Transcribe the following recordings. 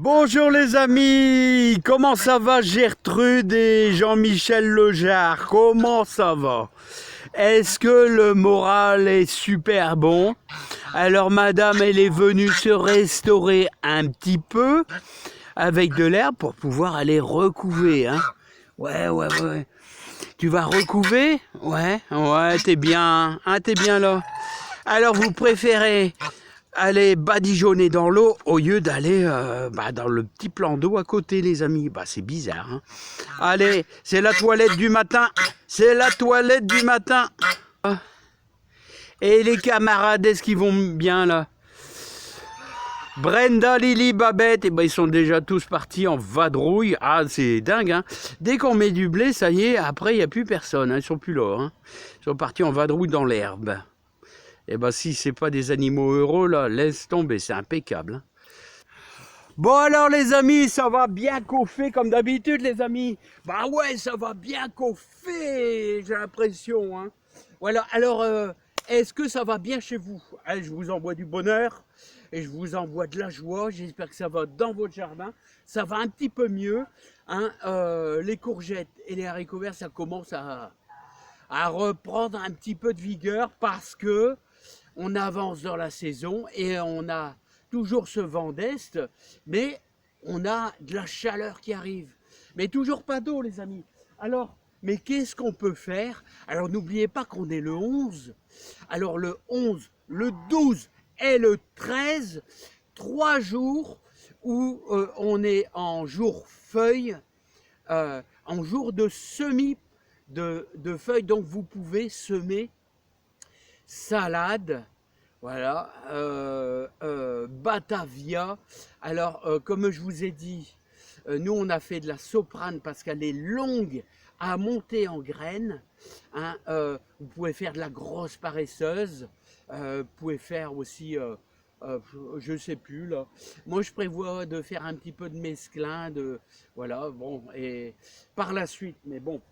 Bonjour les amis, comment ça va Gertrude et Jean-Michel Lejard? Comment ça va? Est-ce que le moral est super bon? Alors madame, elle est venue se restaurer un petit peu avec de l'herbe pour pouvoir aller recouver. Hein? Ouais. Tu vas recouver? Ouais, t'es bien, hein, t'es bien là. Alors vous préférez aller badigeonner dans l'eau au lieu d'aller dans le petit plan d'eau à côté, les amis. C'est bizarre. Hein. Allez, c'est la toilette du matin. C'est la toilette du matin. Et les camarades, est-ce qu'ils vont bien là? Brenda, Lily, Babette, ils sont déjà tous partis en vadrouille. Ah, c'est dingue, hein. Dès qu'on met du blé, ça y est, après, il n'y a plus personne. Hein. Ils sont plus là. Hein. Ils sont partis en vadrouille dans l'herbe. Si c'est pas des animaux heureux, là, laisse tomber, c'est impeccable. Hein. Bon alors les amis, ça va bien chauffer comme d'habitude les amis. Bah ouais, ça va bien chauffer, j'ai l'impression. Hein. Voilà, alors est-ce que ça va bien chez vous? Je vous envoie du bonheur et je vous envoie de la joie. J'espère que ça va dans votre jardin. Ça va un petit peu mieux. Hein. Les courgettes et les haricots verts, ça commence à reprendre un petit peu de vigueur parce que on avance dans la saison et on a toujours ce vent d'est, mais on a de la chaleur qui arrive. Mais toujours pas d'eau, les amis. Alors, mais qu'est-ce qu'on peut faire? Alors, n'oubliez pas qu'on est le 11. Alors, le 11, le 12 et le 13, 3 jours où on est en jour feuille, en jour de semis de feuilles. Donc, vous pouvez semer salade, voilà, Batavia. Alors, comme je vous ai dit, nous on a fait de la soprane parce qu'elle est longue à monter en graines. Hein, vous pouvez faire de la grosse paresseuse, vous pouvez faire aussi, je sais plus là. Moi je prévois de faire un petit peu de mesclin, voilà, bon, et par la suite, mais bon.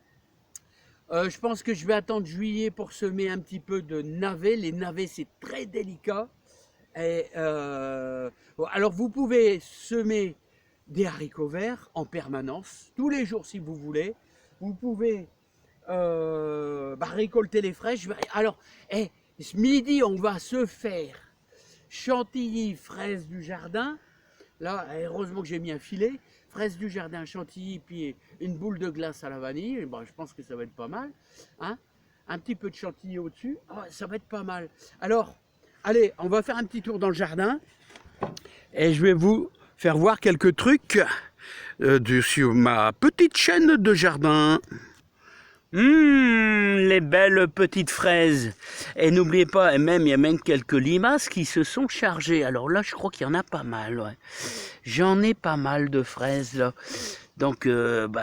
Je pense que je vais attendre juillet pour semer un petit peu de navets. Les navets, c'est très délicat. Et, alors, vous pouvez semer des haricots verts en permanence, tous les jours si vous voulez. Vous pouvez récolter les fraîches. Alors, ce midi, on va se faire chantilly, fraises du jardin. Là, heureusement que j'ai mis un filet. Fraises du jardin, chantilly, puis une boule de glace à la vanille. Et je pense que ça va être pas mal. Hein, un petit peu de chantilly au-dessus. Ça va être pas mal. Alors, allez, on va faire un petit tour dans le jardin. Et je vais vous faire voir quelques trucs sur ma petite chaîne de jardin. Les belles petites fraises. Et n'oubliez pas, il y a même quelques limaces qui se sont chargées. Alors là, je crois qu'il y en a pas mal. Ouais. J'en ai pas mal de fraises là. Donc,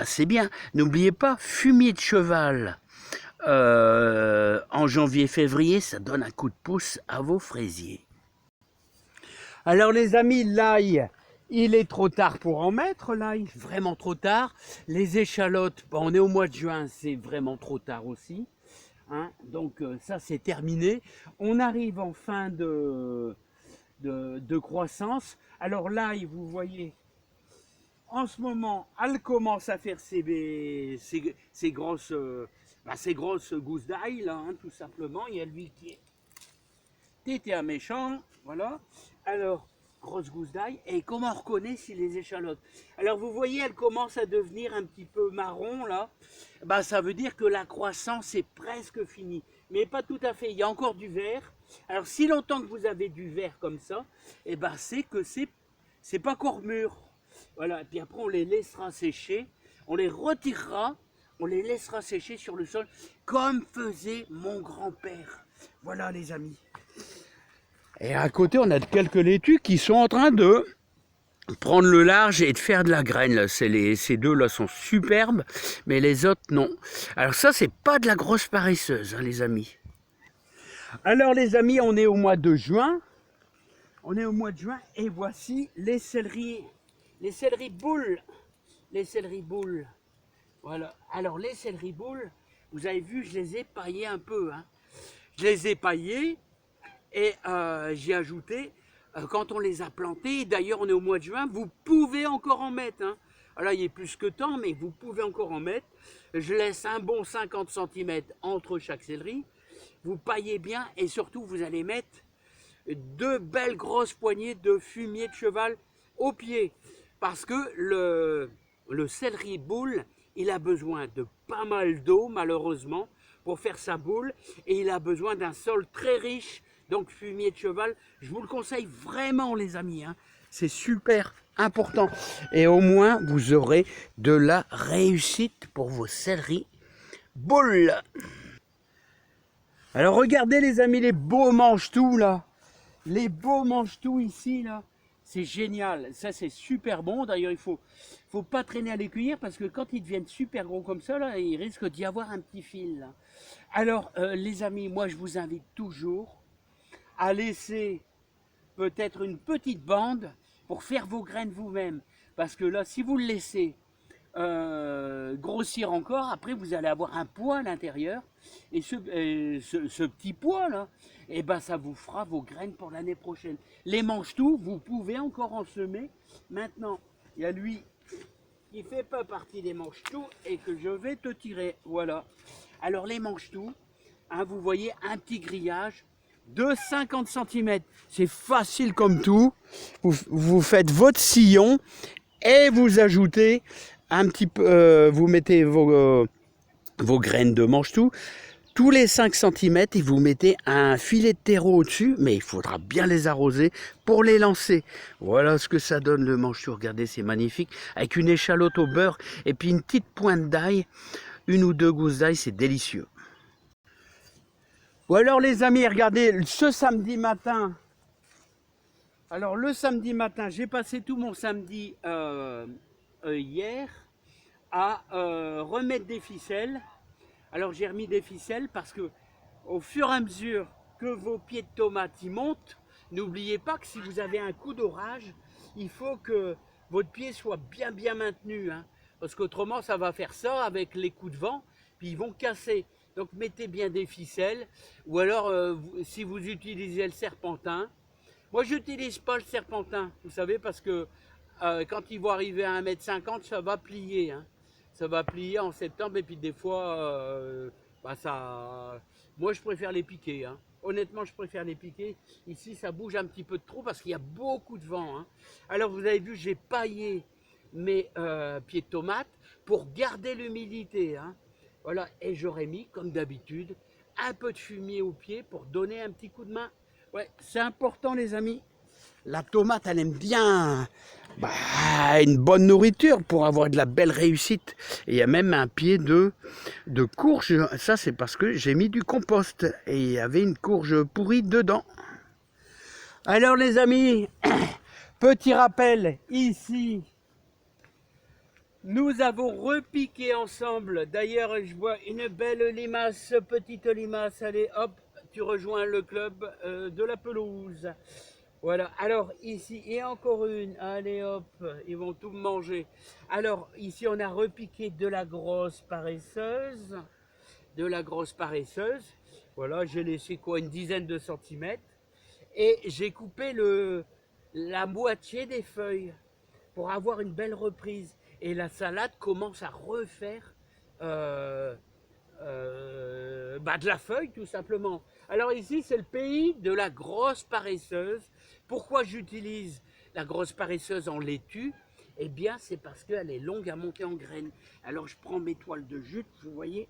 c'est bien. N'oubliez pas, fumier de cheval. En janvier-février, ça donne un coup de pouce à vos fraisiers. Alors les amis, l'ail, il est trop tard pour en mettre, l'ail, vraiment trop tard. Les échalotes, on est au mois de juin, c'est vraiment trop tard aussi. Hein. Donc ça, c'est terminé. On arrive en fin de croissance. Alors l'ail, vous voyez, en ce moment, elle commence à faire ses grosses gousses d'ail, là, hein, tout simplement. Il y a lui qui était un méchant, voilà. Alors, grosse gousse d'ail. Et comment on reconnaît si les échalotes? Alors, vous voyez, elle commence à devenir un petit peu marron, là. Ça veut dire que la croissance est presque finie. Mais pas tout à fait. Il y a encore du vert. Alors, si longtemps que vous avez du vert comme ça, c'est que c'est pas encore mûr. Voilà. Et puis après, on les laissera sécher. On les retirera. On les laissera sécher sur le sol, comme faisait mon grand-père. Voilà, les amis. Et à côté, on a quelques laitues qui sont en train de prendre le large et de faire de la graine. Là. Ces deux-là sont superbes, mais les autres, non. Alors ça, c'est pas de la grosse paresseuse, hein, les amis. Alors, les amis, on est au mois de juin. On est au mois de juin et voici les céleris boules. Les céleris boules. Voilà. Alors, les céleris boules, vous avez vu, je les ai paillés un peu. Hein. Je les ai paillés. Et j'ai ajouté quand on les a plantés, d'ailleurs on est au mois de juin, vous pouvez encore en mettre. Hein. Alors il est plus que temps, mais vous pouvez encore en mettre. Je laisse un bon 50 cm entre chaque céleri. Vous paillez bien et surtout vous allez mettre 2 belles grosses poignées de fumier de cheval au pied. Parce que le céleri boule, il a besoin de pas mal d'eau malheureusement pour faire sa boule et il a besoin d'un sol très riche. Donc fumier de cheval, je vous le conseille vraiment les amis, hein. C'est super important. Et au moins vous aurez de la réussite pour vos céleris boules. Alors regardez les amis, les beaux mange-tout là. Les beaux mange-tout ici là. C'est génial, ça c'est super bon. D'ailleurs il faut pas traîner à les cueillir parce que quand ils deviennent super gros comme ça là, il risque d'y avoir un petit fil là. Alors les amis, moi je vous invite toujours à laisser peut-être une petite bande pour faire vos graines vous-même. Parce que là, si vous le laissez grossir encore, après vous allez avoir un poids à l'intérieur. Et ce petit poids là, et ben, ça vous fera vos graines pour l'année prochaine. Les mange-tout, vous pouvez encore en semer. Maintenant, il y a lui qui ne fait pas partie des mange-tout et que je vais te tirer. Voilà. Alors les mange-tout, hein, vous voyez un petit grillage de 50 cm. C'est facile comme tout. Vous faites votre sillon et vous ajoutez un petit peu, vous mettez vos graines de mange-tout tous les 5 cm et vous mettez un filet de terreau au-dessus, mais il faudra bien les arroser pour les lancer. Voilà ce que ça donne le mange-tout. Regardez, c'est magnifique. Avec une échalote au beurre et puis une petite pointe d'ail, 1 ou 2 gousses d'ail, c'est délicieux. Ou alors les amis, regardez, ce samedi matin, alors le samedi matin, j'ai passé tout mon samedi hier à remettre des ficelles. Alors j'ai remis des ficelles parce que au fur et à mesure que vos pieds de tomates y montent, n'oubliez pas que si vous avez un coup d'orage, il faut que votre pied soit bien maintenu, hein, parce qu'autrement ça va faire ça avec les coups de vent, puis ils vont casser. Donc mettez bien des ficelles, ou alors si vous utilisez le serpentin. Moi je n'utilise pas le serpentin, vous savez, parce que quand il va arriver à 1,50 m, ça va plier. Hein. Ça va plier en septembre et puis des fois, moi je préfère les piquer. Hein. Honnêtement, je préfère les piquer. Ici, ça bouge un petit peu de trop parce qu'il y a beaucoup de vent. Hein. Alors vous avez vu, j'ai paillé mes pieds de tomates pour garder l'humidité. Hein. Voilà, et j'aurais mis, comme d'habitude, un peu de fumier au pied pour donner un petit coup de main. Ouais, c'est important les amis. La tomate, elle aime bien une bonne nourriture pour avoir de la belle réussite. Et il y a même un pied de courge. Ça, c'est parce que j'ai mis du compost. Et il y avait une courge pourrie dedans. Alors les amis, petit rappel, ici, nous avons repiqué ensemble. D'ailleurs, je vois une belle limace, petite limace. Allez, hop, tu rejoins le club de la pelouse. Voilà, alors ici, et encore une, allez hop, ils vont tout manger. Alors ici, on a repiqué de la grosse paresseuse, voilà, j'ai laissé quoi, une dizaine de centimètres, et j'ai coupé la moitié des feuilles pour avoir une belle reprise. Et la salade commence à refaire de la feuille tout simplement. Alors ici c'est le pays de la grosse paresseuse. Pourquoi j'utilise la grosse paresseuse en laitue? Eh bien c'est parce qu'elle est longue à monter en graines. Alors je prends mes toiles de jute, vous voyez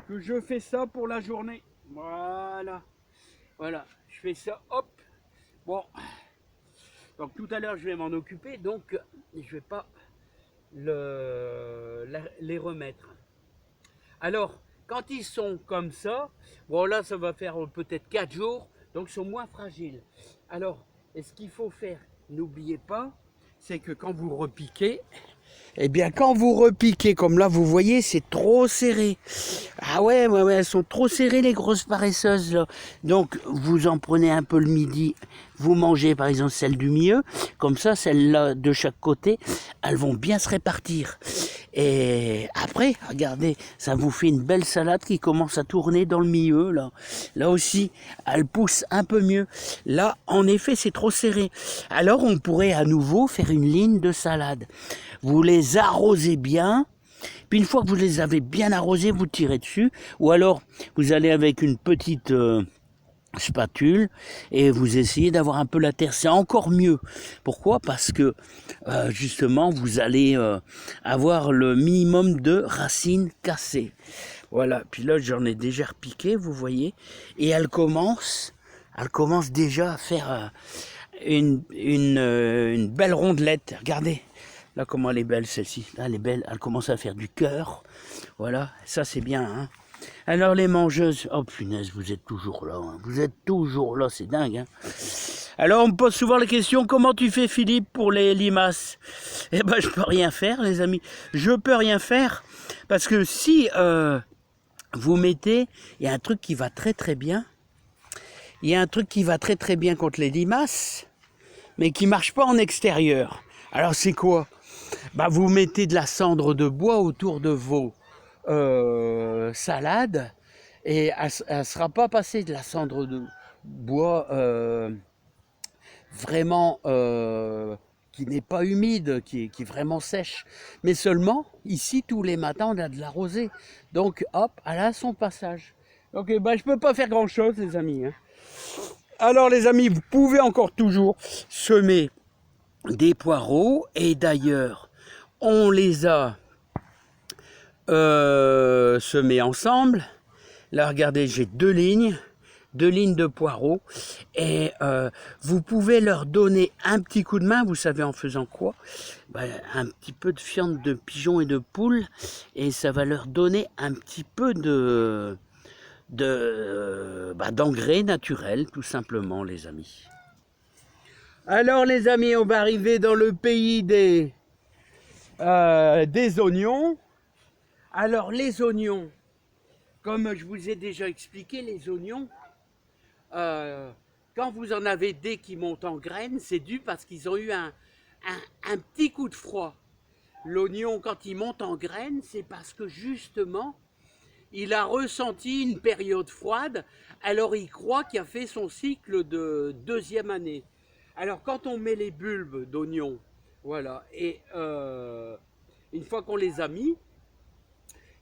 que je fais ça pour la journée. Voilà, je fais ça, hop. Bon, donc tout à l'heure je vais m'en occuper, donc je vais pas les remettre. Alors quand ils sont comme ça, bon là ça va faire peut-être 4 jours, donc ils sont moins fragiles. Alors, et ce qu'il faut faire, n'oubliez pas, c'est que quand vous repiquez, eh bien quand vous repiquez, comme là vous voyez, c'est trop serré. Ah ouais, elles sont trop serrées les grosses paresseuses là. Donc vous en prenez un peu le midi, vous mangez par exemple celle du milieu, comme ça celles-là de chaque côté, elles vont bien se répartir. Et après, regardez, ça vous fait une belle salade qui commence à tourner dans le milieu. Là aussi, elle pousse un peu mieux. Là, en effet, c'est trop serré. Alors, on pourrait à nouveau faire une ligne de salade. Vous les arrosez bien. Puis une fois que vous les avez bien arrosés, vous tirez dessus. Ou alors, vous allez avec une petite spatule et vous essayez d'avoir un peu la terre. C'est encore mieux. Pourquoi? Parce que justement, vous allez avoir le minimum de racines cassées. Voilà. Puis là, j'en ai déjà repiqué, vous voyez. Et elle commence déjà à faire une belle rondelette. Regardez. Là, comment elle est belle, celle-ci. Là, elle est belle. Elle commence à faire du cœur. Voilà. Ça, c'est bien, hein. Alors, les mangeuses... Oh, punaise, vous êtes toujours là. Hein. Vous êtes toujours là, c'est dingue, hein. Alors, on me pose souvent la question, comment tu fais, Philippe, pour les limaces? Eh ben, je peux rien faire, les amis. Je peux rien faire. Parce que si vous mettez... Il y a un truc qui va très, très bien. Il y a un truc qui va très, très bien contre les limaces, mais qui marche pas en extérieur. Alors, c'est quoi? Bah, vous mettez de la cendre de bois autour de vos salades et elle ne sera pas passée de la cendre de bois vraiment qui n'est pas humide, qui est vraiment sèche. Mais seulement, ici, tous les matins, on a de la rosée. Donc, hop, elle a son passage. Ok, bah, je ne peux pas faire grand-chose, les amis. Hein. Alors, les amis, vous pouvez encore toujours semer des poireaux. Et d'ailleurs, on les a semés ensemble. Là, regardez, j'ai deux lignes de poireaux. Et vous pouvez leur donner un petit coup de main. Vous savez en faisant quoi? Ben, un petit peu de fiente de pigeon et de poule. Et ça va leur donner un petit peu d'engrais naturel, tout simplement, les amis. Alors, les amis, on va arriver dans le pays des oignons. Alors, les oignons, comme je vous ai déjà expliqué, les oignons, quand vous en avez des qui montent en graines, c'est dû parce qu'ils ont eu un petit coup de froid. L'oignon, quand il monte en graines, c'est parce que justement, il a ressenti une période froide, alors il croit qu'il a fait son cycle de deuxième année. Alors quand on met les bulbes d'oignons, voilà, et une fois qu'on les a mis,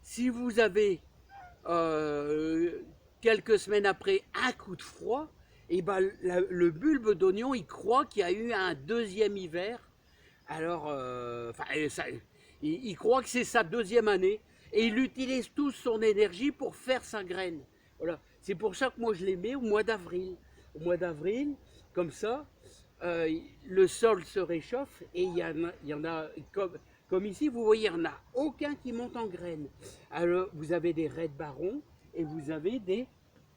si vous avez quelques semaines après un coup de froid, et ben le bulbe d'oignon, il croit qu'il y a eu un deuxième hiver. Alors, il croit que c'est sa deuxième année et il utilise toute son énergie pour faire sa graine. Voilà. C'est pour ça que moi je les mets au mois d'avril. Au mois d'avril, comme ça, le sol se réchauffe et il y en a comme ici, vous voyez, il n'y en a aucun qui monte en graines. Alors, vous avez des raies de baron et vous avez des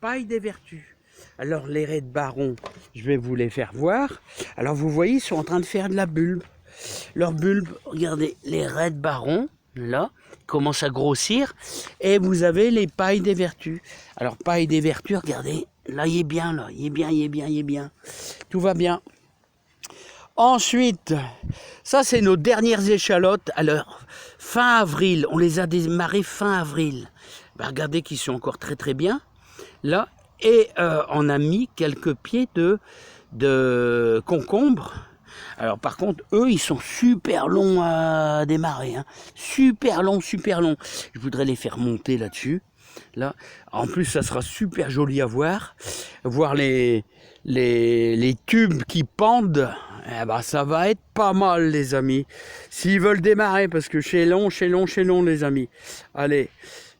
pailles des vertus. Alors, les raies de baron, je vais vous les faire voir. Alors, vous voyez, ils sont en train de faire de la bulbe. Leur bulbe, regardez, les raies de baron, là, commencent à grossir. Et vous avez les pailles des vertus. Alors, pailles des vertus, regardez, là, il est bien, là. Il est bien, il est bien, il est bien. Tout va bien. Ensuite, ça c'est nos dernières échalotes. Alors, fin avril, on les a démarrées fin avril. Ben, regardez qu'ils sont encore très très bien. Là, et on a mis quelques pieds de concombre. Alors par contre, eux, ils sont super longs à démarrer. Hein. Super longs, super longs. Je voudrais les faire monter là-dessus. Là, en plus, ça sera super joli à voir. Voir les tubes qui pendent. Eh ben, ça va être pas mal, les amis. S'ils veulent démarrer, parce que c'est long, c'est long, c'est long, les amis. Allez,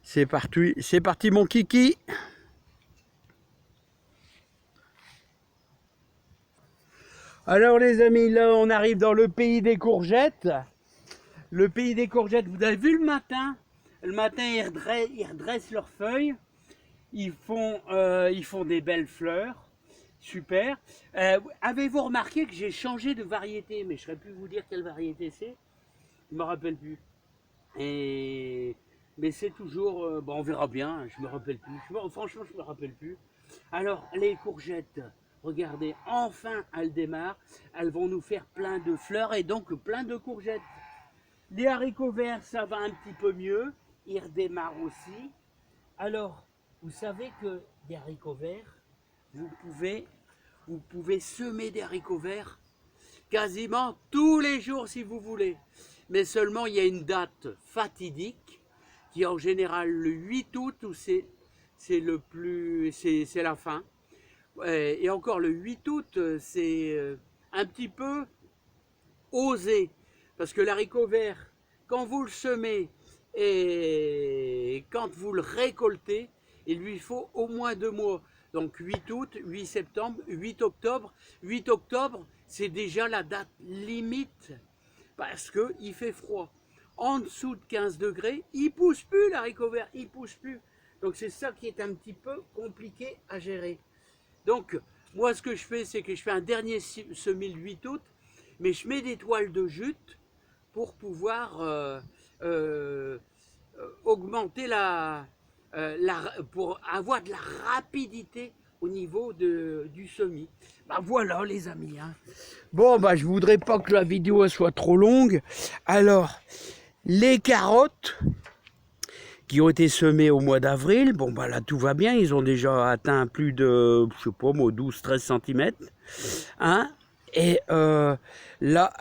c'est parti, mon kiki. Alors, les amis, là, on arrive dans le pays des courgettes. Le pays des courgettes, vous avez vu le matin? Le matin, ils redressent leurs feuilles. Ils font des belles fleurs. Super. Avez-vous remarqué que j'ai changé de variété? Mais je ne saurais plus vous dire quelle variété c'est. Je ne me rappelle plus. Mais c'est toujours... bon, on verra bien. Je ne me rappelle plus. Franchement, je ne me rappelle plus. Alors, les courgettes, regardez, enfin, elles démarrent. Elles vont nous faire plein de fleurs et donc plein de courgettes. Les haricots verts, ça va un petit peu mieux. Ils redémarrent aussi. Alors, vous savez que des haricots verts, vous pouvez semer des haricots verts quasiment tous les jours si vous voulez. Mais seulement, il y a une date fatidique qui est en général le 8 août où c'est la fin. Et encore le 8 août, c'est un petit peu osé. Parce que l'haricot vert, quand vous le semez et quand vous le récoltez, il lui faut au moins 2 mois. Donc 8 août, 8 septembre, 8 octobre. 8 octobre, c'est déjà la date limite parce qu'il fait froid. En dessous de 15 degrés, il ne pousse plus l'haricot vert, il ne pousse plus. Donc c'est ça qui est un petit peu compliqué à gérer. Donc moi ce que je fais, c'est que je fais un dernier semis le 8 août, mais je mets des toiles de jute pour pouvoir augmenter pour avoir de la rapidité au niveau du semis. Bah voilà les amis. Hein. Bon bah je voudrais pas que la vidéo soit trop longue. Alors les carottes qui ont été semées au mois d'avril, bon bah là tout va bien, ils ont déjà atteint plus de, je sais pas moi, 12-13 cm. Hein. Et là,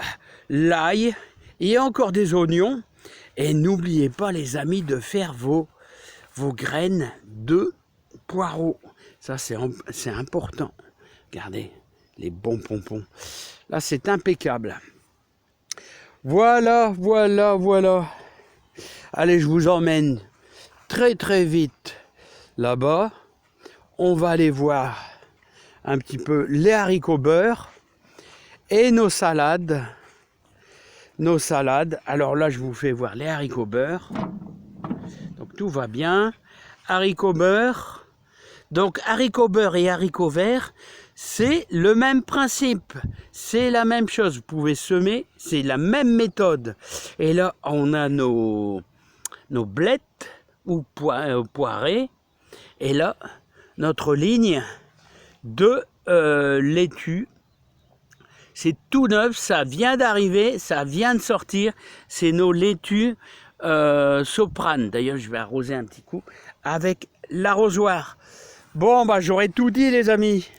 l'ail, et encore des oignons. Et n'oubliez pas les amis de faire vos graines de poireaux. Ça c'est important. Regardez les bons pompons. Là c'est impeccable. Voilà, voilà, voilà. Allez, je vous emmène très très vite là-bas. On va aller voir un petit peu les haricots beurre et nos salades. Nos salades. Alors là, je vous fais voir les haricots beurre. Donc tout va bien. Haricots beurre. Donc haricots beurre et haricots verts, c'est le même principe. C'est la même chose. Vous pouvez semer, c'est la même méthode. Et là, on a nos blettes ou poirées. Et là, notre ligne de laitue. C'est tout neuf, ça vient d'arriver, ça vient de sortir. C'est nos laitues Soprane. D'ailleurs, je vais arroser un petit coup avec l'arrosoir. Bon, bah j'aurais tout dit les amis.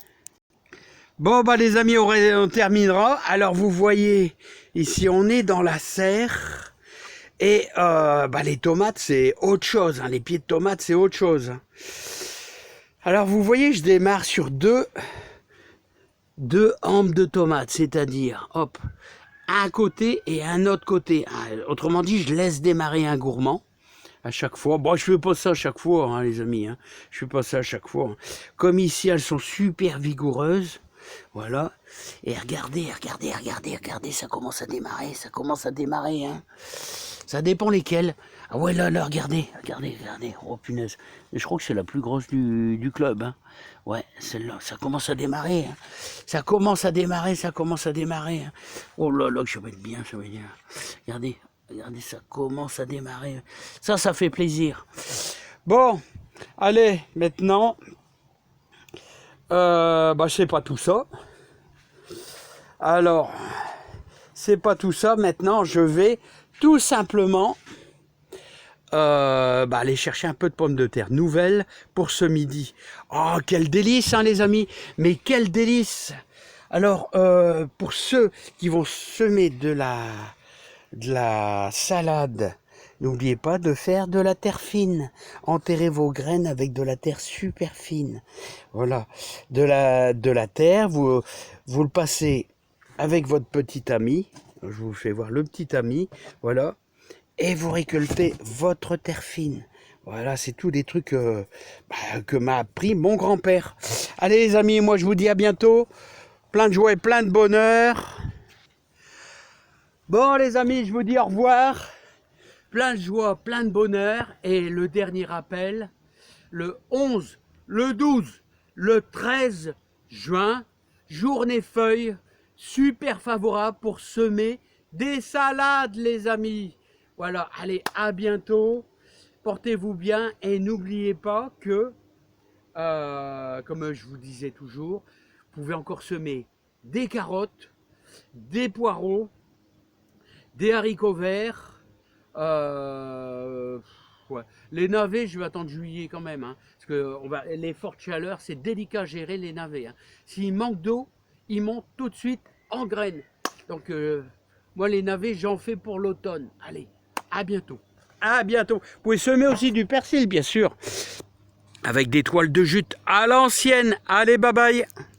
Bon, bah les amis, on terminera. Alors, vous voyez, ici, on est dans la serre. Et bah, les tomates, c'est autre chose. Hein. Les pieds de tomates, c'est autre chose. Alors, vous voyez, je démarre sur deux hampes de tomates, c'est-à-dire, hop, un côté et un autre côté. Autrement dit, je laisse démarrer un gourmand à chaque fois. Bon, je fais pas ça à chaque fois, hein, les amis. Hein. Je fais pas ça à chaque fois. Hein. Comme ici, elles sont super vigoureuses. Voilà. Et regardez, ça commence à démarrer, hein. Ça dépend lesquelles. Ah ouais, là, regardez. Oh punaise. Je crois que c'est la plus grosse du club, hein. Ouais, celle-là, ça commence à démarrer. Hein. Ça commence à démarrer. Hein. Oh là là, que ça va être bien. Regardez, ça commence à démarrer. Ça fait plaisir. Bon, allez, maintenant, bah c'est pas tout ça. Alors, c'est pas tout ça. Maintenant, je vais tout simplement aller chercher un peu de pommes de terre nouvelles pour ce midi. Oh, quel délice, hein, les amis. Mais quel délice. Alors, pour ceux qui vont semer de la salade, n'oubliez pas de faire de la terre fine. Enterrez vos graines avec de la terre super fine. Voilà, de la terre, vous le passez avec votre petit ami. Je vous fais voir le petit ami, voilà. Et vous récoltez votre terre fine. Voilà, c'est tout des trucs que m'a appris mon grand-père. Allez les amis, moi je vous dis à bientôt. Plein de joie et plein de bonheur. Bon les amis, je vous dis au revoir. Plein de joie, plein de bonheur. Et le dernier rappel, le 11, le 12, le 13 juin, journée feuille, super favorable pour semer des salades les amis. Voilà, allez, à bientôt. Portez-vous bien et n'oubliez pas que, comme je vous disais toujours, vous pouvez encore semer des carottes, des poireaux, des haricots verts, Ouais. Les navets, je vais attendre juillet quand même, hein, parce que les fortes chaleurs, c'est délicat à gérer les navets, hein. S'il manque d'eau, ils montent tout de suite en graines. Donc, moi, les navets, j'en fais pour l'automne. Allez, à bientôt. À bientôt. Vous pouvez semer aussi du persil, bien sûr, avec des toiles de jute à l'ancienne. Allez, bye bye.